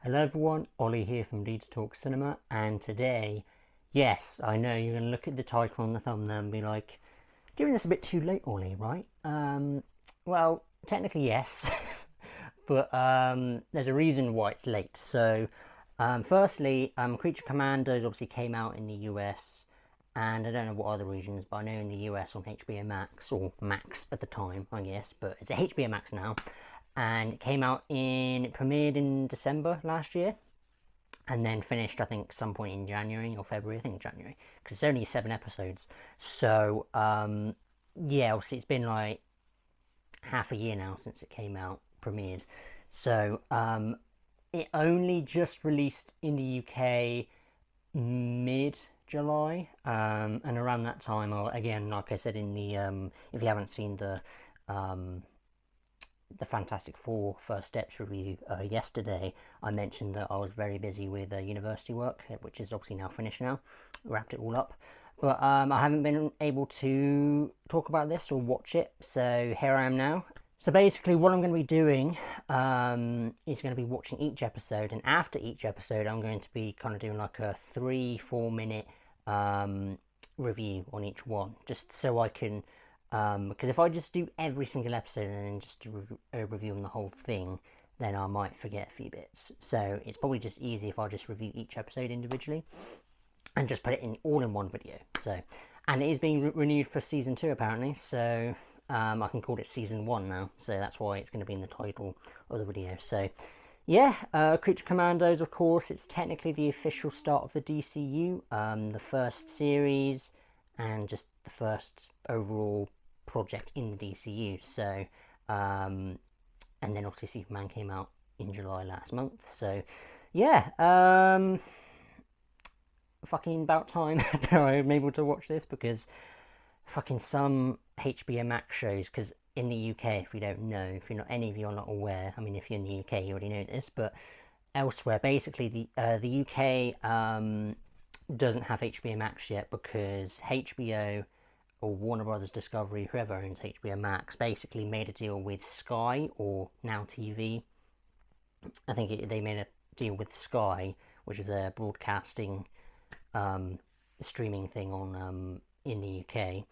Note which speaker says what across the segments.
Speaker 1: Hello everyone, Ollie here from ♬/Talk Cinema, and today, yes, I know you're going to look at the title on the thumbnail and be like, doing this a bit too late, Ollie, right? Well, technically yes, but there's a reason why it's late. So, firstly, Creature Commandos obviously came out in the US, and I don't know what other regions, but I know in the US on HBO Max, or Max at the time, I guess, but it's a HBO Max now. And it premiered in December last year, and then finished, I think, some point in January or February, I think January, because it's only 7 episodes. So, yeah, obviously it's been like half a year now since it came out, premiered. So, it only just released in the UK mid-July, and around that time, again, like I said in the, if you haven't seen the Fantastic Four First Steps review yesterday, I mentioned that I was very busy with university work, which is obviously now finished now, wrapped it all up, but I haven't been able to talk about this or watch it, so here I am now. So basically what I'm going to be doing is going to be watching each episode, and after each episode I'm going to be kind of doing like a 3-4 minute review on each one, just so I can because if I just do every single episode and then just review on the whole thing, then I might forget a few bits. So it's probably just easy if I just review each episode individually and just put it all in one video. So, and it is being renewed for season 2 apparently, so I can call it season 1 now. So that's why it's going to be in the title of the video. So yeah, Creature Commandos, of course, it's technically the official start of the DCU, the first series, and just the first overall project in the DCU. So and then obviously Superman came out in July last month, so yeah, fucking about time that I'm able to watch this, because fucking some HBO Max shows, because in the UK, if you don't know, if you're not, any of you are not aware, I mean if you're in the UK you already know this, but elsewhere basically the UK doesn't have HBO Max yet, because HBO or Warner Brothers Discovery, whoever owns HBO Max, basically made a deal with Sky, or Now TV. I think they made a deal with Sky, which is a broadcasting streaming thing on in the UK,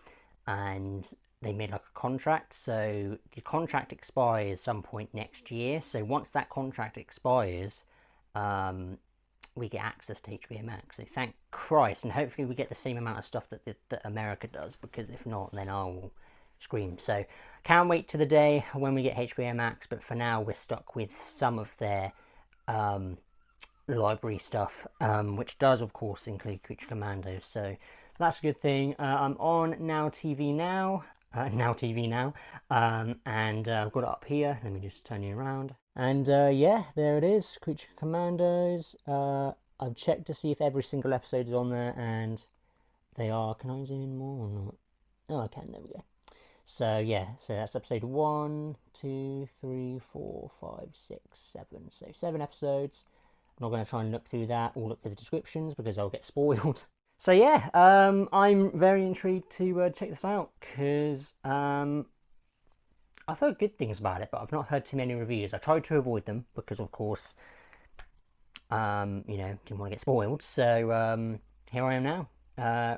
Speaker 1: and they made like a contract. So the contract expires some point next year. So once that contract expires, we get access to HBO Max, so thank Christ, and hopefully we get the same amount of stuff that America does, because if not, then I will scream. So can't wait to the day when we get HBO Max, but for now we're stuck with some of their library stuff, which does of course include Creature Commandos, so that's a good thing. I'm on Now TV now, and I've got it up here. Let me just turn you around. And yeah, there it is, Creature Commandos. I've checked to see if every single episode is on there, and they are. Can I zoom in more or not? Oh, I can, there we go. So yeah, so that's episode 1, 2, 3, 4, 5, 6, 7. So 7 episodes. I'm not going to try and look through that or look through the descriptions, because I'll get spoiled. So yeah, I'm very intrigued to check this out, because I've heard good things about it, but I've not heard too many reviews. I tried to avoid them because, of course, you know, didn't want to get spoiled. So here I am now,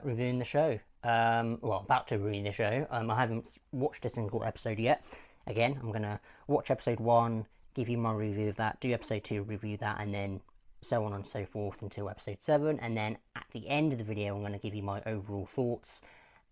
Speaker 1: reviewing the show. Well, about to review the show. I haven't watched a single episode yet. Again, I'm gonna watch episode 1, give you my review of that, do episode 2, review that, and then so on and so forth until episode 7. And then at the end of the video, I'm going to give you my overall thoughts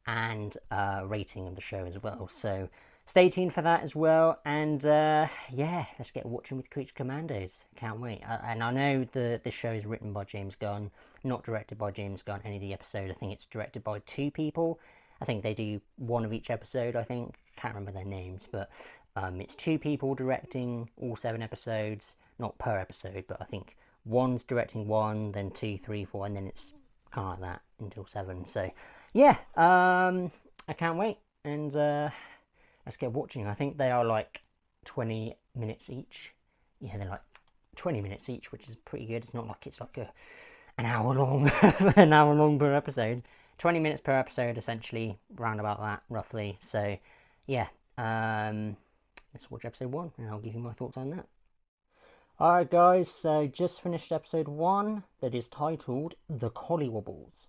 Speaker 1: and rating of the show as well. So stay tuned for that as well, and yeah, let's get watching with Creature Commandos. Can't wait. And I know the show is written by James Gunn, not directed by James Gunn, any of the episodes. I think it's directed by 2 people. I think they do 1 of each episode, I think. Can't remember their names, but it's 2 people directing all 7 episodes, not per episode, but I think one's directing 1, then 2, 3, 4, and then it's kind of like that until 7. So yeah, I can't wait, and let's get watching. I think they are like 20 minutes each. Yeah, they're like 20 minutes each, which is pretty good. It's not like it's like an hour long, an hour long per episode. 20 minutes per episode, essentially, round about that, roughly. So yeah, let's watch episode 1, and I'll give you my thoughts on that. Alright guys, so just finished episode 1 that is titled The Collywobbles.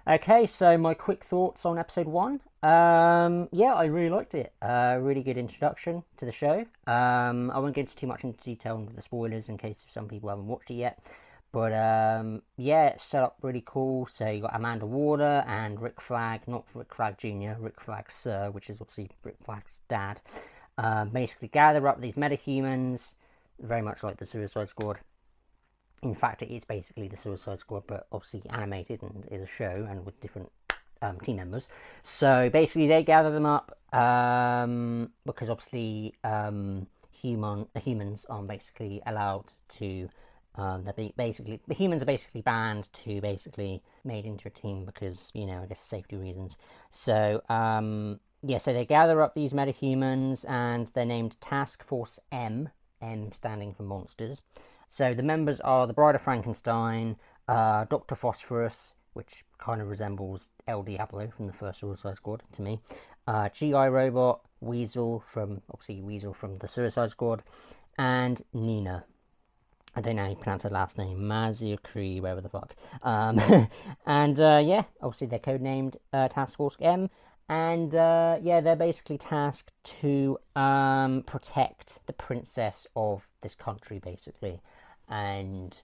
Speaker 1: Okay, so my quick thoughts on episode 1. Yeah, I really liked it. Really good introduction to the show. I won't go into too much into detail with the spoilers in case some people haven't watched it yet. But yeah, it's set up really cool. So you got Amanda Waller and Rick Flag, not Rick Flag Jr., Rick Flag Sr., which is obviously Rick Flag's dad. Basically gather up these metahumans, very much like the Suicide Squad. In fact, it is basically the Suicide Squad, but obviously animated and is a show and with different team members. So basically, they gather them up because obviously humans aren't basically allowed to. The humans are basically banned to basically made into a team because, you know, I guess safety reasons. So yeah, so they gather up these metahumans and they're named Task Force M standing for monsters. So the members are the Bride of Frankenstein, Dr. Phosphorus, which kind of resembles ℚ𝕬𝕗 from the first Suicide Squad to me, G.I. Robot, Weasel from the Suicide Squad, and Nina. I don't know how you pronounce her last name, ℚ𝕬𝕗, whatever the fuck. And yeah, obviously they're codenamed Task Force M. And yeah, they're basically tasked to protect the princess of this country, basically. And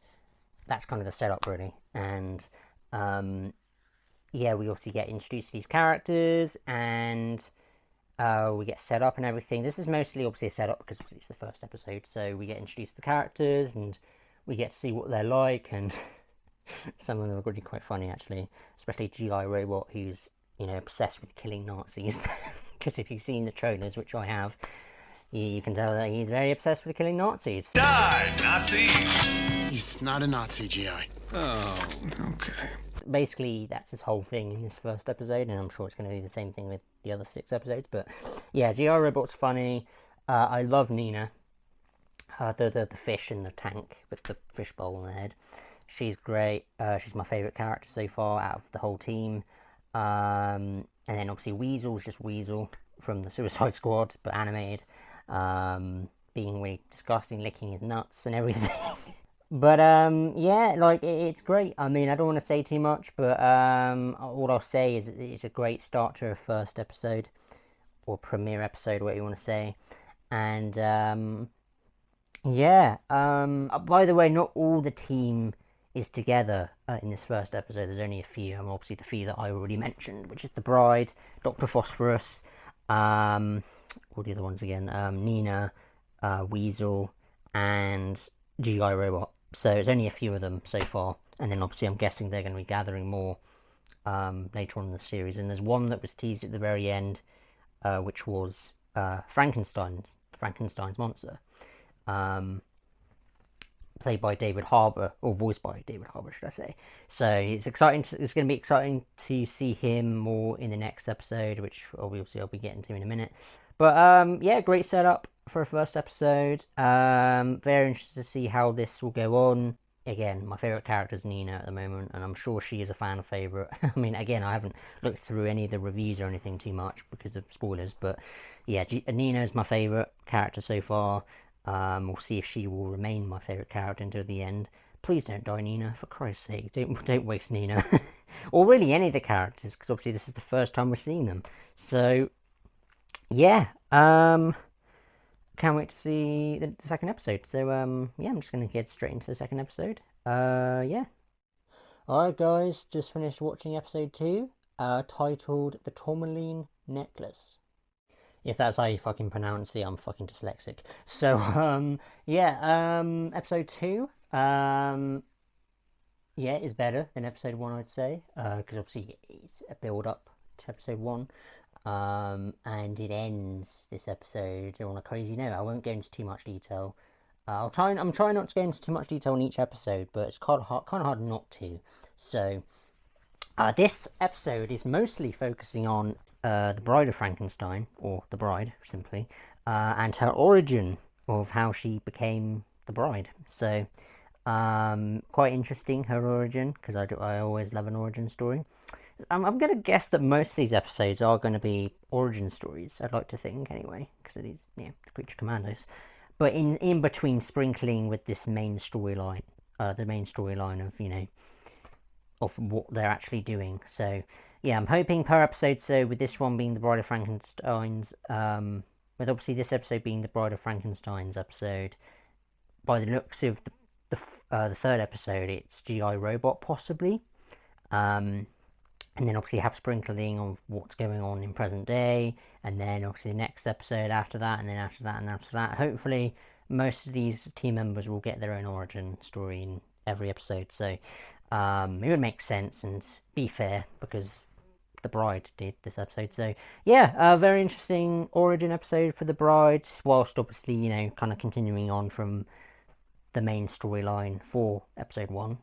Speaker 1: that's kind of the setup, really. And yeah, we obviously get introduced to these characters, and we get set up and everything. This is mostly obviously a setup because it's the first episode, so we get introduced to the characters and we get to see what they're like, and some of them are really quite funny, actually, especially G.I. Robot, who's, you know, obsessed with killing Nazis. Because if you've seen the trailers, which I have, you can tell that he's very obsessed with killing Nazis.
Speaker 2: Die, Nazi!
Speaker 3: He's not a Nazi, G.I.
Speaker 2: Oh, okay.
Speaker 1: Basically, that's his whole thing in this first episode, and I'm sure it's going to be the same thing with the other 6 episodes. But yeah, G.I. Robot's funny. I love Nina, the fish in the tank with the fishbowl on her head. She's great. She's my favourite character so far out of the whole team. And then obviously Weasel's just Weasel from the Suicide Squad, but animated, being really disgusting, licking his nuts and everything. But yeah, like, it's great. I mean, I don't want to say too much, but all I'll say is it's a great start to a first episode, or premiere episode, whatever you want to say. And yeah, by the way, not all the team is together in this first episode. There's only a few. Obviously the few that I already mentioned, which is the Bride, Dr. Phosphorus, all the other ones again, Nina, Weasel, and G.I. Robot. So it's only a few of them so far, and then obviously I'm guessing they're going to be gathering more later on in the series. And there's one that was teased at the very end, which was Frankenstein's monster, played by David Harbour, or voiced by David Harbour, should I say. So it's exciting. It's going to be exciting to see him more in the next episode, which obviously I'll be getting to in a minute. But yeah, great setup for a first episode. Very interested to see how this will go on. Again, my favourite character is Nina at the moment, and I'm sure she is a fan favourite. I mean, again, I haven't looked through any of the reviews or anything too much because of spoilers, but yeah, Nina is my favourite character so far. We'll see if she will remain my favourite character until the end. Please don't die, Nina, for Christ's sake. Don't waste Nina. Or really any of the characters, because obviously this is the first time we're seeing them. So yeah, can't wait to see the second episode. So yeah, I'm just going to get straight into the second episode. Yeah. Alright guys, just finished watching episode 2, titled The Tourmaline Necklace. If that's how you fucking pronounce it, I'm fucking dyslexic. So, yeah, episode 2, yeah, is better than episode 1, I'd say, because obviously it's a build-up to episode 1, and it ends this episode on a crazy note. I won't go into too much detail. I'm trying not to go into too much detail in each episode, but it's kind of hard not to. So, this episode is mostly focusing on the Bride of Frankenstein, or the Bride, simply, and her origin of how she became the bride. So, quite interesting, her origin, because I always love an origin story. I'm going to guess that most of these episodes are going to be origin stories, I'd like to think, anyway, because it is, yeah, the Creature Commandos. but in between sprinkling with this main storyline, the main storyline of, you know, of what they're actually doing. So yeah, I'm hoping per episode, so with this one being the Bride of Frankenstein's, with obviously this episode being the Bride of Frankenstein's episode, by the looks of the third episode, it's GI Robot possibly, and then obviously have sprinkling of what's going on in present day, and then obviously the next episode after that, and then after that, and after that. Hopefully most of these team members will get their own origin story in every episode, so it would make sense and be fair, because the Bride did this episode. So yeah, a very interesting origin episode for the Bride, whilst obviously, you know, kind of continuing on from the main storyline for episode 1.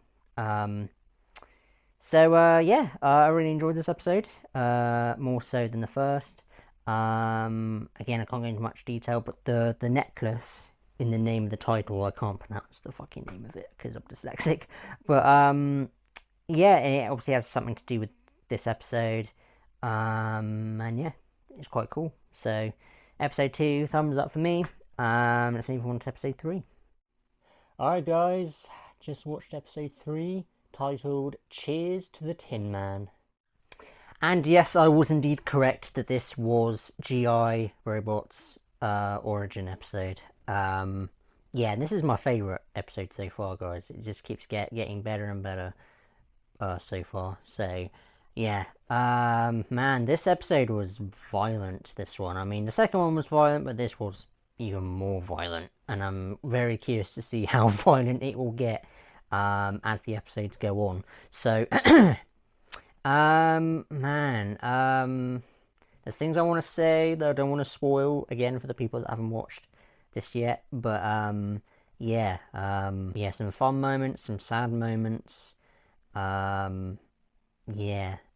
Speaker 1: Yeah, I really enjoyed this episode, more so than the first. Again, I can't go into much detail, but the necklace in the name of the title, I can't pronounce the fucking name of it because I'm dyslexic. But yeah, it obviously has something to do with this episode, and yeah, it's quite cool. So episode 2, thumbs up for me. Let's move on to episode 3. Alright guys, just watched episode 3, titled Cheers to the Tin Man. And yes, I was indeed correct that this was GI Robot's origin episode. Yeah, and this is my favourite episode so far, guys. It just keeps getting better and better so far. So yeah, man, this episode was violent, this one. I mean, the second one was violent, but this was even more violent, and I'm very curious to see how violent it will get as the episodes go on. So man, there's things I want to say that I don't want to spoil again for the people that haven't watched this yet, but yeah, some fun moments, some sad moments. Yeah,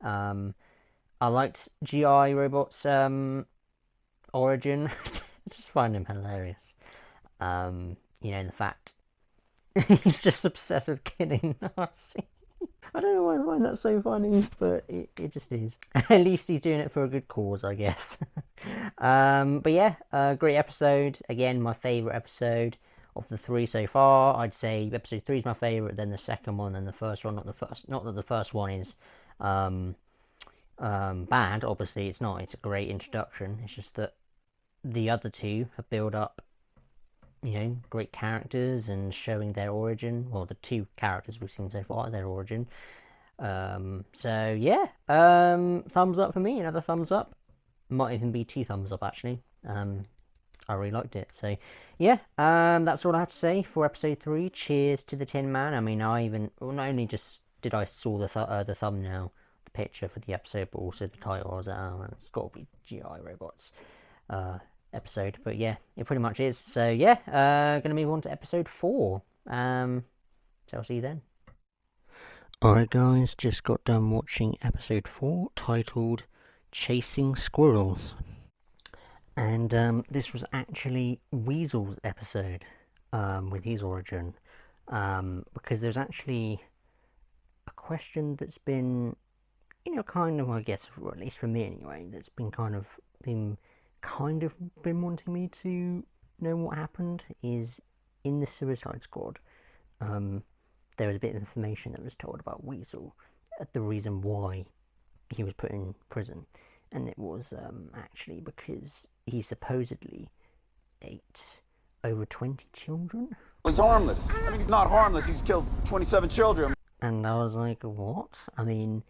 Speaker 1: I liked GI Robot's origin. Just find him hilarious. You know, the fact he's just obsessed with killing ℚ𝕗𝕗𝕗. I don't know why I find that so funny, but it just is. At least he's doing it for a good cause, I guess. But yeah, great episode. Again, my favourite episode of the 3 so far. I'd say episode 3 is my favourite, then the second one, then the first one. Not that the first one is bad, obviously it's not. It's a great introduction. It's just that the other 2 have built up, you know, great characters and showing their origin. Well, the 2 characters we've seen so far, their origin. So yeah, thumbs up for me. Another thumbs up. Might even be 2 thumbs up actually. I really liked it. So yeah, that's all I have to say for episode 3. Cheers to the Tin Man. I mean, not only just did I saw the thumbnail, the picture for the episode, but also the title. I was like, oh, it's got to be GI Robots episode. But yeah, it pretty much is. So yeah, gonna move on to episode 4. So I'll see you then. Alright guys, just got done watching episode 4, titled Chasing Squirrels. And this was actually Weasel's episode with his origin, because there's actually a question that's been, you know, kind of, I guess, or at least for me anyway, that's been wanting me to know what happened. Is in the Suicide Squad, there was a bit of information that was told about Weasel, the reason why he was put in prison, and it was actually because he supposedly ate over 20 children.
Speaker 4: He's harmless. I mean, he's not harmless. He's killed 27 children.
Speaker 1: And I was like, what? I mean,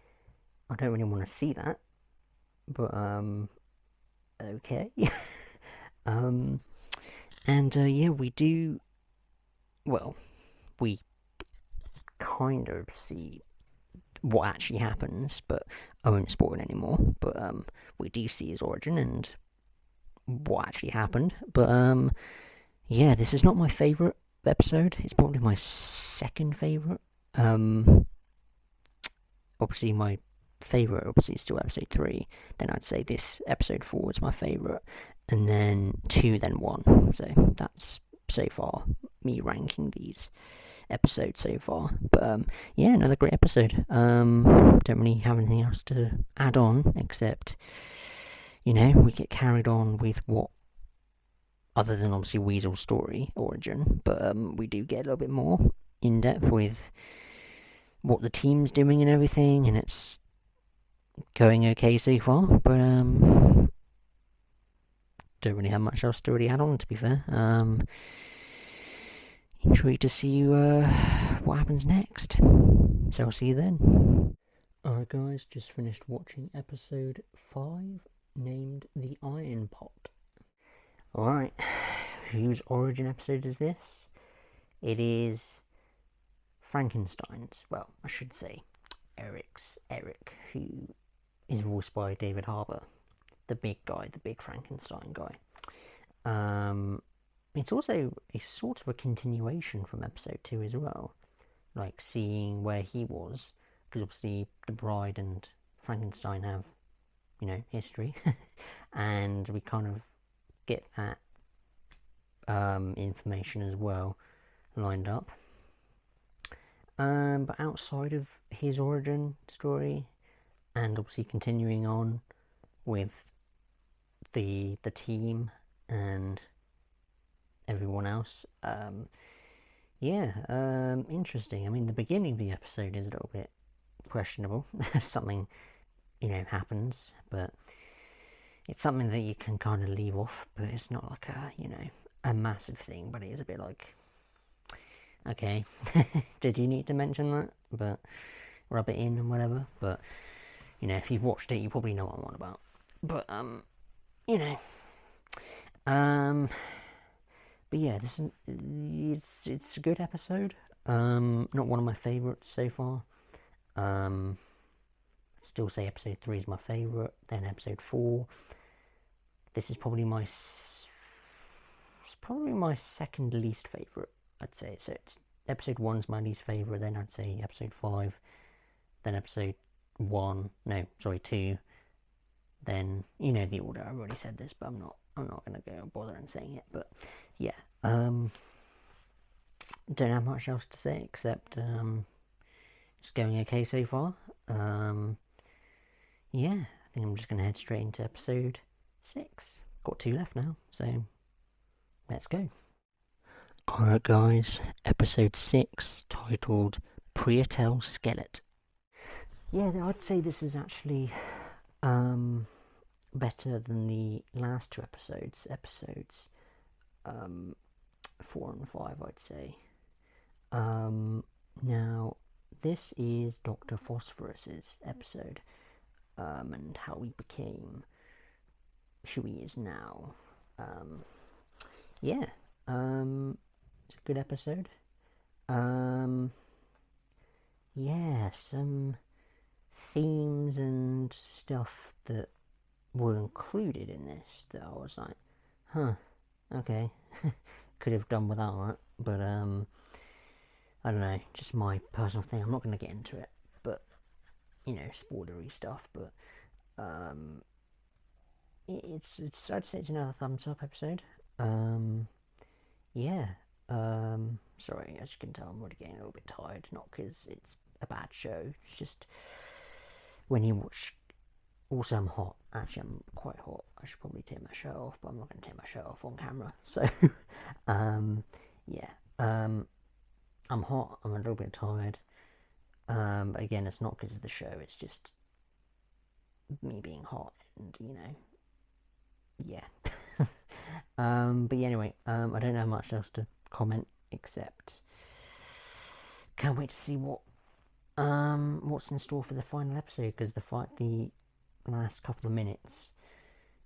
Speaker 1: I don't really want to see that, but okay. Yeah, we do, well, we kind of see what actually happens, but I won't spoil it anymore. But we do see his origin and what actually happened. But yeah, this is not my favourite episode. It's probably my second favourite. Obviously my favourite is still episode 3. Then I'd say this episode 4 is my favourite, and then 2, then 1. So that's so far me ranking these episodes so far. But yeah, another great episode. Don't really have anything else to add on, except, you know, we get carried on with what other than obviously Weasel's story origin, but we do get a little bit more in depth with what the team's doing and everything, and it's going okay so far. But don't really have much else to really add on, to be fair. Intrigued to see what happens next. So I'll see you then. Alright guys, just finished watching episode 5, named The Iron Pot. Alright, whose origin episode is this? It is Frankenstein's, well, I should say Eric, who is voiced by David Harbour, the big guy, the big Frankenstein guy. It's also a sort of a continuation from episode 2 as well, like seeing where he was, because obviously the bride and Frankenstein have, you know, history, and we kind of get that information as well lined up. But outside of his origin story, and obviously continuing on with the team and everyone else, interesting. I mean, the beginning of the episode is a little bit questionable. Something, you know, happens, but it's something that you can kind of leave off, but it's not like a, you know, a massive thing, but it is a bit like, okay, did you need to mention that? But rub it in and whatever. But, you know, if you've watched it, you probably know what I'm on about. But, you know, but yeah, this is, it's a good episode. Not one of my favourites so far. Still say episode 3 is my favourite, then episode 4. This is probably my second least favourite, I'd say. So it's episode 1's my least favourite, then I'd say episode 5, then episode 2, then, you know the order. I've already said this, but I'm not gonna go bother and saying it. But yeah, don't have much else to say except it's going okay so far. Yeah, I think I'm just gonna head straight into episode 6. Got 2 left now, so let's go. Alright guys, episode 6, titled ♂Skeleton. Yeah, I'd say this is actually better than the last 2 episodes, episodes 4 and 5, I'd say. Now, this is Dr. Phosphorus's episode, and how he became who he is now. Yeah, it's a good episode. Yeah, some themes and stuff that were included in this that I was like, huh, okay, could have done without that, but I don't know, just my personal thing. I'm not going to get into it, but, you know, spoilery stuff, but it's I'd say it's another thumbs up episode. Yeah, sorry, as you can tell, I'm already getting a little bit tired, not because it's a bad show, it's just when you watch. Also, I'm hot. Actually, I'm quite hot. I should probably take my shirt off, but I'm not going to take my shirt off on camera. So, yeah. I'm hot. I'm a little bit tired. But again, it's not because of the show. It's just me being hot, and you know, yeah. But yeah, anyway, I don't have much else to comment except can't wait to see what's in store for the final episode, because the last couple of minutes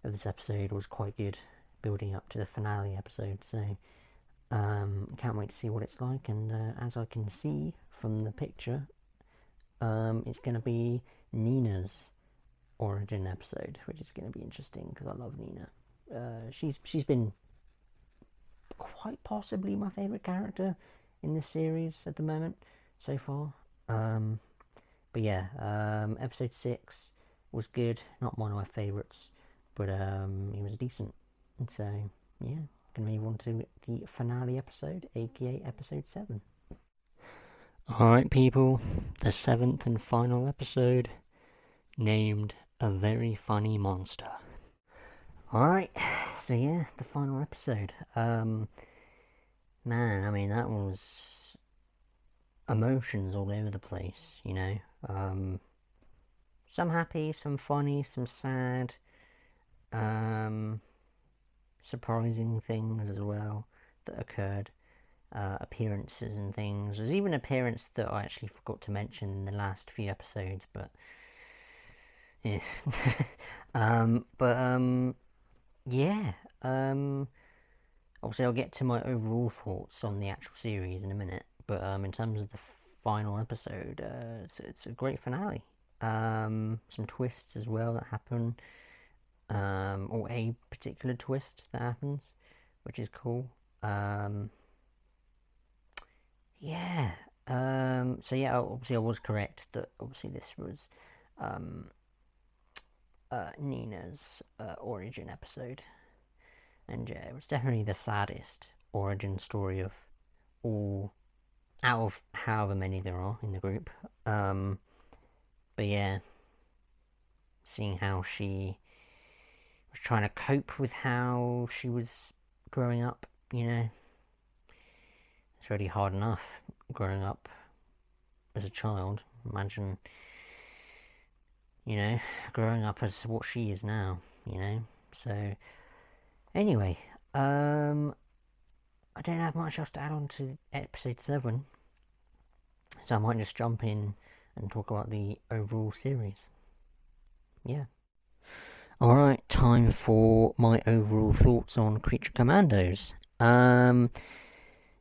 Speaker 1: of this episode was quite good, building up to the finale episode, so can't wait to see what it's like. And as I can see from the picture, it's going to be Nina's origin episode, which is going to be interesting because I love Nina. She's been quite possibly my favourite character in this series at the moment so far. But yeah, episode 6 was good, not one of my favourites, but it was decent. And so yeah, gonna move on to the finale episode, aka episode 7. Alright people, the 7th and final episode, named A Very Funny Monster. Alright, So yeah, the final episode. Man, I mean, that was emotions all over the place, you know. Some happy, some funny, some sad, surprising things as well that occurred. Appearances and things. There's even an appearance that I actually forgot to mention in the last few episodes, but yeah. Yeah. Obviously, I'll get to my overall thoughts on the actual series in a minute. But in terms of the final episode, it's a great finale. Some twists as well that happen, or a particular twist that happens, which is cool. Yeah. So yeah, obviously I was correct that obviously this was Nina's origin episode, and yeah, it was definitely the saddest origin story of all, out of however many there are in the group. But yeah, seeing how she was trying to cope with how she was growing up, you know. It's really hard enough growing up as a child. Imagine, you know, growing up as what she is now, you know. So, anyway, I don't have much else to add on to episode 7. So I might just jump in and talk about the overall series. Yeah. Alright, time for my overall thoughts on Creature Commandos.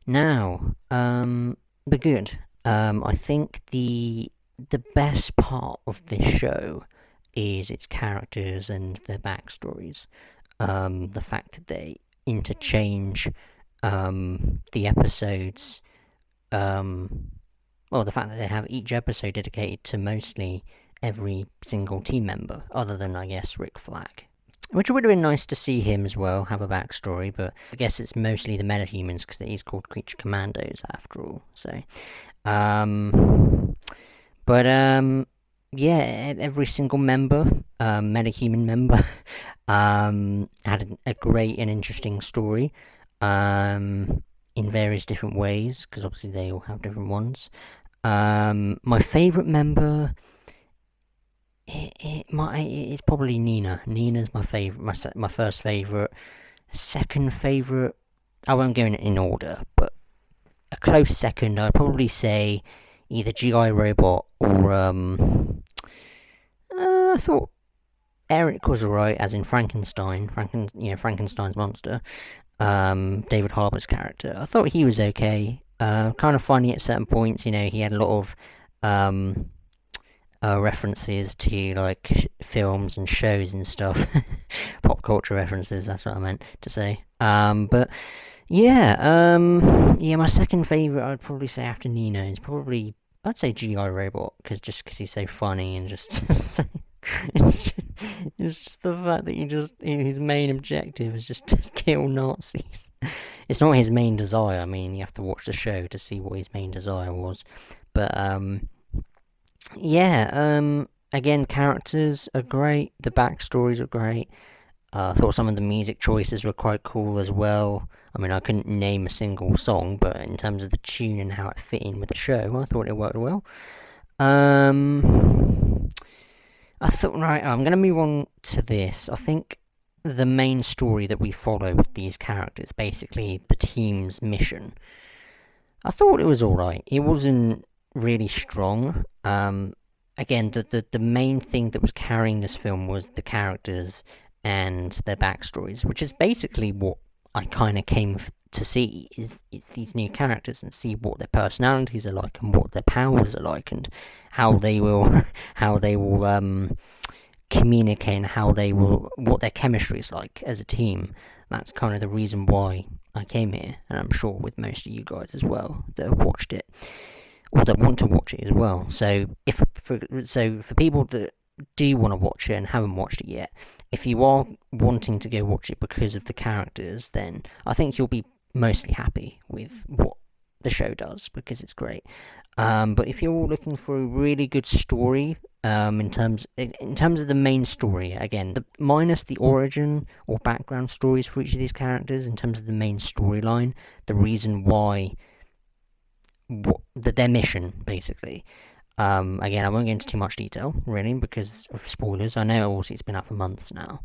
Speaker 1: Now, the good. I think the best part of this show is its characters and their backstories. The fact that they interchange the episodes. Well, the fact that they have each episode dedicated to mostly every single team member, other than, I guess, Rick Flag. Which would have been nice to see him as well, have a backstory, but I guess it's mostly the metahumans, because he's called Creature Commandos after all, so. Yeah, every single member, metahuman member, had a great and interesting story, in various different ways, because obviously they all have different ones. My favourite member... It's probably Nina. Nina's my favourite, my first favourite. Second favourite, I won't go in order, but a close second, I'd probably say either G.I. Robot or, I thought Eric was alright, as in Frankenstein, Frankenstein's monster, David Harbour's character. I thought he was okay, kind of funny at certain points, you know, he had a lot of, references to like films and shows and stuff. Pop culture references, that's what I meant to say. But yeah, my second favourite I'd probably say after Nina is probably, I'd say G.I. Robot, because he's so funny and just it's just the fact that his main objective is just to kill Nazis. It's not his main desire. I mean, you have to watch the show to see what his main desire was. But yeah, again, characters are great, the backstories are great. I thought some of the music choices were quite cool as well. I mean, I couldn't name a single song, but in terms of the tune and how it fit in with the show, I thought it worked well. I thought, right, I'm going to move on to this. I think the main story that we follow with these characters, basically the team's mission, I thought it was alright. It wasn't really strong. Again, the main thing that was carrying this film was the characters and their backstories, which is basically what I kind of came to see, is these new characters and see what their personalities are like and what their powers are like and how they will communicate and what their chemistry is like as a team. That's kind of the reason why I came here, and I'm sure with most of you guys as well that have watched it, or that want to watch it as well. So for people that do want to watch it and haven't watched it yet, if you are wanting to go watch it because of the characters, then I think you'll be mostly happy with what the show does, because it's great. But if you're looking for a really good story, in terms of the main story, again, minus the origin or background stories for each of these characters, in terms of the main storyline, the reason why, their mission, basically. Again, I won't get into too much detail, really, because of spoilers. I know obviously it's been out for months now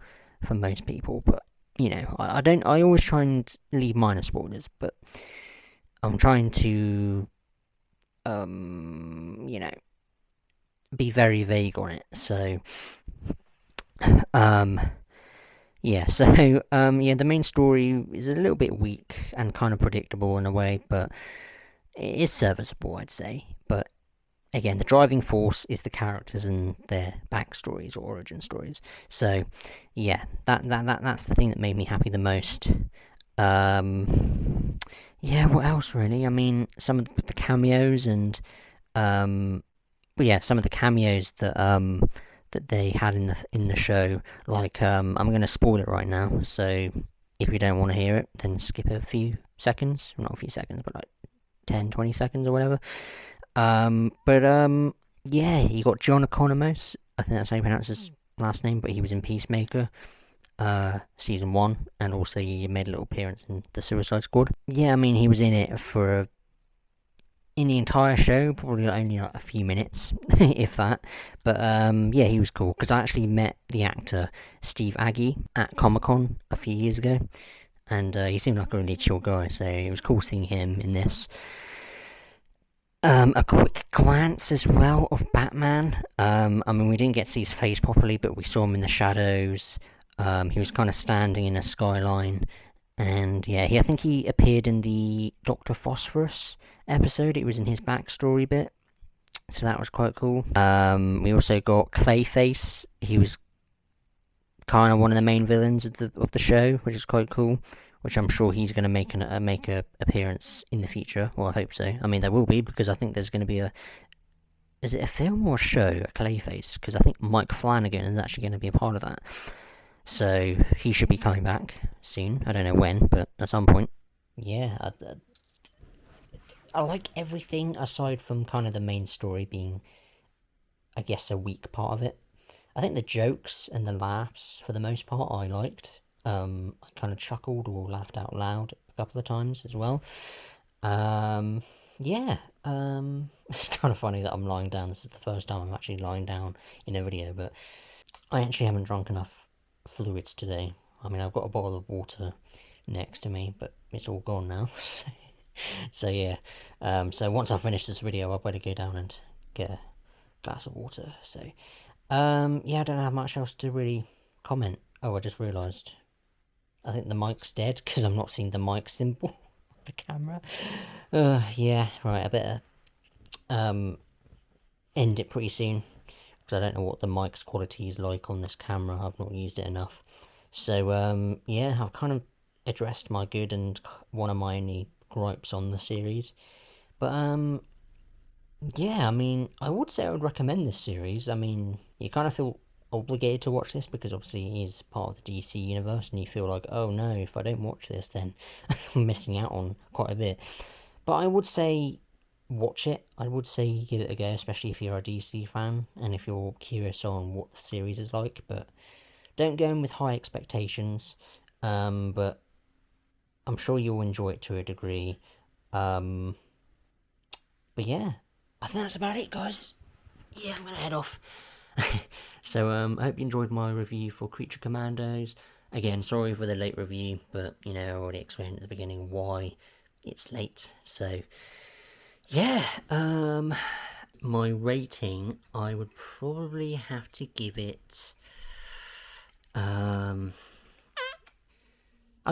Speaker 1: for most people, but you know, I always try and leave minor spoilers, but I'm trying to, you know, be very vague on it. So, yeah. So, yeah, the main story is a little bit weak and kind of predictable in a way, but it is serviceable, I'd say. But again, the driving force is the characters and their backstories or origin stories. So, yeah, that's the thing that made me happy the most. Yeah, what else really? I mean, some of the cameos and, but yeah, some of the cameos that that they had in the show. Like, I'm gonna spoil it right now. So if you don't want to hear it, then skip a few seconds. Well, not a few seconds, but like 10, 20 seconds or whatever. But yeah, you got John Economos. I think that's how you pronounce his last name, but he was in Peacemaker, season 1, and also he made a little appearance in the Suicide Squad. Yeah, I mean, he was in it for in the entire show, probably only like a few minutes, if that. But yeah, he was cool, because I actually met the actor Steve Agee at Comic-Con a few years ago, and he seemed like a really chill guy, so it was cool seeing him in this. A quick glance as well of Batman. I mean, we didn't get to see his face properly, but we saw him in the shadows. He was kind of standing in a skyline, and yeah, I think he appeared in the Dr. Phosphorus episode. It was in his backstory bit, so that was quite cool. We also got Clayface. He was kind of one of the main villains of the show, which is quite cool. Which I'm sure he's going to make a appearance in the future. Well, I hope so. I mean, there will be, because I think there's going to be is it a film or a show, a Clayface? Because I think Mike Flanagan is actually going to be a part of that. So he should be coming back soon. I don't know when, but at some point. Yeah, I like everything aside from kind of the main story being, I guess, a weak part of it. I think the jokes and the laughs, for the most part, I liked. I kind of chuckled or laughed out loud a couple of times as well. Yeah, it's kind of funny that I'm lying down. This is the first time I'm actually lying down in a video, but I actually haven't drunk enough fluids today. I mean, I've got a bottle of water next to me, but it's all gone now. So yeah, so once I finish this video, I better go down and get a glass of water. So, yeah, I don't have much else to really comment. Oh, I just realised, I think the mic's dead, because I'm not seeing the mic symbol on the camera. Yeah, right, I better end it pretty soon, because I don't know what the mic's quality is like on this camera. I've not used it enough. So, yeah, I've kind of addressed my good and one of my only gripes on the series. But, yeah, I mean, I would say I would recommend this series. I mean, you kind of feel obligated to watch this, because obviously it is part of the DC universe, and you feel like, oh no, if I don't watch this, then I'm missing out on quite a bit. But I would say watch it. I would say give it a go, especially if you're a DC fan and if you're curious on what the series is like. But don't go in with high expectations. But I'm sure you'll enjoy it to a degree. But yeah, I think that's about it, guys. Yeah, I'm gonna head off. So, I hope you enjoyed my review for Creature Commandos. Again, sorry for the late review, but, you know, I already explained at the beginning why it's late. So, yeah, my rating, I would probably have to give it, I'll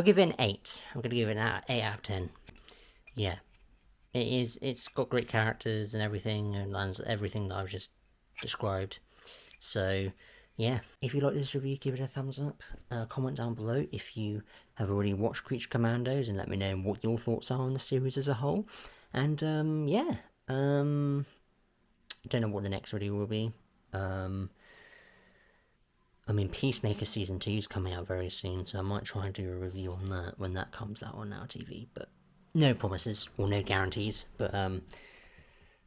Speaker 1: give it an 8. I'm gonna give it an 8 out of 10. Yeah. It's got great characters and everything, and everything that I've just described. So, yeah, if you like this review, give it a thumbs up. Comment down below if you have already watched Creature Commandos, and let me know what your thoughts are on the series as a whole. And, yeah, don't know what the next video will be. I mean, Peacemaker Season 2 is coming out very soon, so I might try and do a review on that when that comes out on Now TV, but no promises or no guarantees, but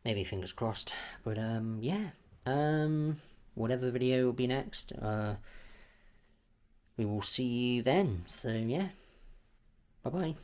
Speaker 1: maybe fingers crossed. But yeah, whatever video will be next, we will see you then. So yeah, bye bye.